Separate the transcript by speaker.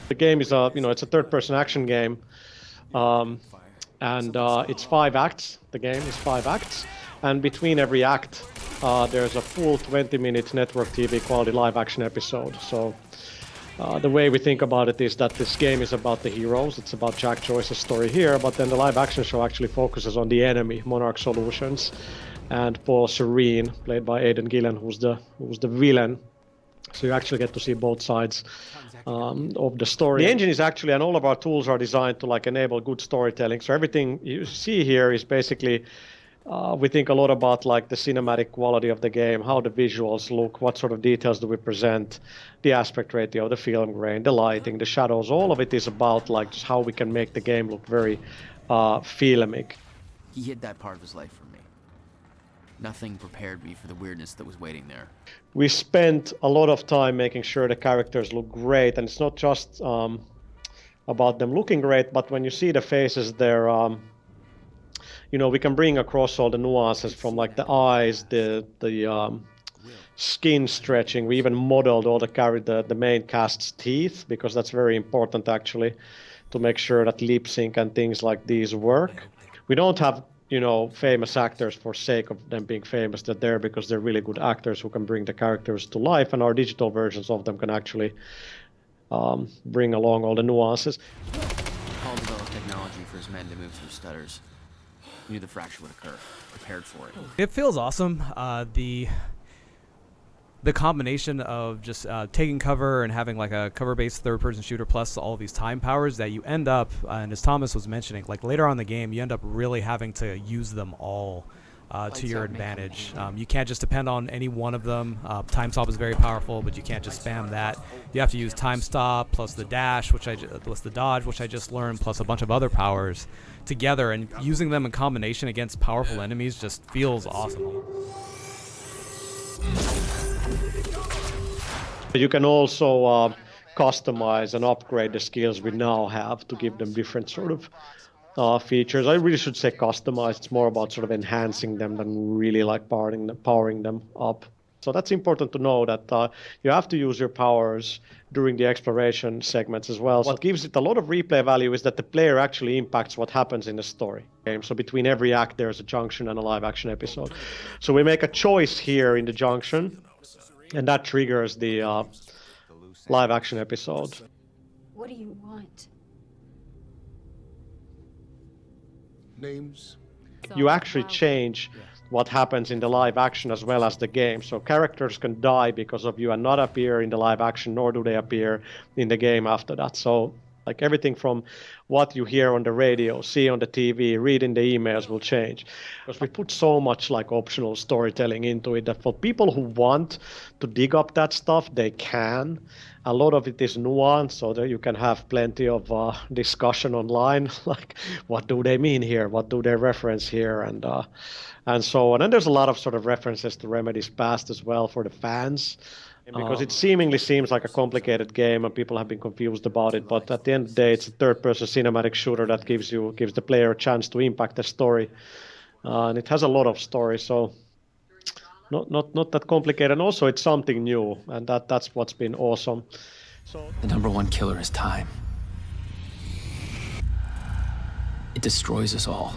Speaker 1: The game is it's a third-person action game, and it's 5 acts. The game is 5 acts, and between every act, there's a full 20-minute network TV quality live-action episode. So the way we think about it is that this game is about the heroes. It's about Jack Joyce's story here, but then the live-action show actually focuses on the enemy, Monarch Solutions, and Paul Serene, played by Aidan Gillen, who's the villain. So you actually get to see both sides of the story. The engine is actually, and all of our tools are designed to enable good storytelling. So everything you see here is basically, we think a lot about the cinematic quality of the game, how the visuals look, what sort of details do we present, the aspect ratio, the film grain, the lighting, the shadows. All of it is about just how we can make the game look very filmic.
Speaker 2: He hid that part of his life from me. Nothing prepared me for the weirdness that was waiting there.
Speaker 1: We spent a lot of time making sure the characters look great, and it's not just about them looking great, but when you see the faces, they're we can bring across all the nuances from the eyes, the skin stretching. We even modeled all the main cast's teeth, because that's very important actually to make sure that lip sync and things like these work. We don't have famous actors for sake of them being famous. They're there because they're really good actors who can bring the characters to life, and our digital versions of them can actually bring along all the nuances.
Speaker 2: Paul developed technology for his men to move through stutters. He knew the fracture would occur, prepared for it.
Speaker 3: It feels awesome. The combination of just taking cover and having a cover-based third-person shooter plus all these time powers that you end up, and as Thomas was mentioning, later on in the game, you end up really having to use them all to your advantage. You can't just depend on any one of them. Time stop is very powerful, but you can't just spam that. You have to use time stop plus the dash, plus the dodge, which I just learned, plus a bunch of other powers together, and using them in combination against powerful enemies just feels awesome.
Speaker 1: You can also customize and upgrade the skills we now have to give them different sort of features. I really should say customize. It's more about sort of enhancing them than really powering them up. So that's important to know, that you have to use your powers during the exploration segments as well. What gives it a lot of replay value is that the player actually impacts what happens in the story. So between every act, there's a junction and a live action episode. So we make a choice here in the junction, and that triggers the live action episode.
Speaker 4: What do you want?
Speaker 5: Names?
Speaker 1: You actually change what happens in the live action as well as the game. So characters can die because of you and not appear in the live action, nor do they appear in the game after that. So everything from what you hear on the radio, see on the TV, read in the emails will change. Because we put so much optional storytelling into it that for people who want to dig up that stuff, they can. A lot of it is nuanced, so that you can have plenty of discussion online, what do they mean here? What do they reference here? And so on. And there's a lot of sort of references to Remedy's past as well for the fans. Because it seemingly seems like a complicated game and people have been confused about it, but at the end of the day, it's a third-person cinematic shooter that gives the player a chance to impact the story, and it has a lot of story, so not that complicated. And also, it's something new, and that's what's been awesome. So
Speaker 2: the number one killer is time. It destroys us all.